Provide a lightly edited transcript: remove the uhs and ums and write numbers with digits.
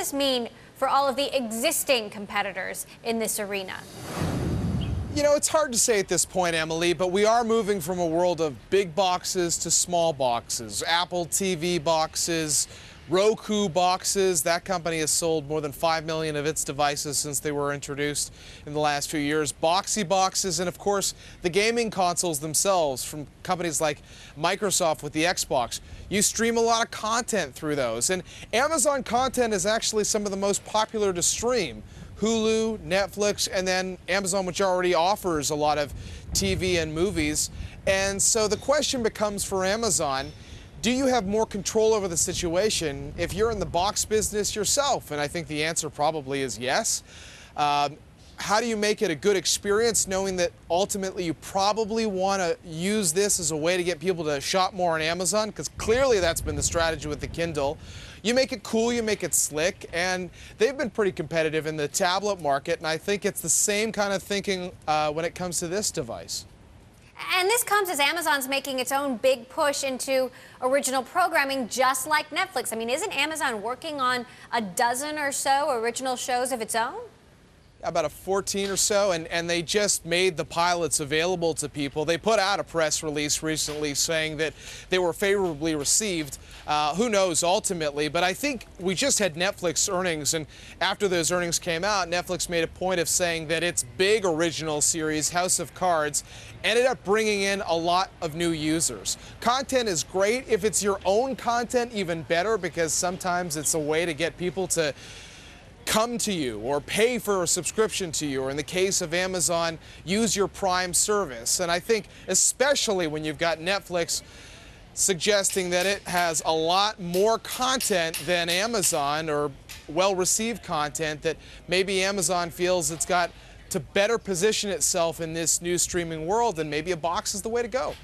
this mean for all of the existing competitors in this arena? You know, it's hard to say at this point, Emily, but we are moving from a world of big boxes to small boxes. Apple TV boxes, Roku boxes. That company has sold more than 5 million of its devices since they were introduced in the last few years. Boxy boxes, and of course, the gaming consoles themselves from companies like Microsoft with the Xbox. You stream a lot of content through those, and Amazon content is actually some of the most popular to stream. Hulu, Netflix, and then Amazon, which already offers a lot of TV and movies. And so the question becomes for Amazon, do you have more control over the situation if you're in the box business yourself? And I think the answer probably is yes. How do you make it a good experience, knowing that ultimately you probably want to use this as a way to get people to shop more on Amazon? Because clearly that's been the strategy with the Kindle. You make it cool, you make it slick, and they've been pretty competitive in the tablet market, and I think it's the same kind of thinking when it comes to this device. And this comes as Amazon's making its own big push into original programming, just like Netflix. I mean, isn't Amazon working on a dozen or so original shows of its own? About 14 or so, and they just made the pilots available to people. They put out a press release recently saying that they were favorably received. Who knows ultimately, but I think we just had Netflix earnings, and after those earnings came out, Netflix made a point of saying that its big original series, House of Cards, ended up bringing in a lot of new users. Content is great. If it's your own content, even better, because sometimes it's a way to get people to come to you or pay for a subscription to you, or in the case of Amazon, use your Prime service. And I think especially when you've got Netflix suggesting that it has a lot more content than Amazon, or well-received content, that maybe Amazon feels it's got to better position itself in this new streaming world, and maybe a box is the way to go.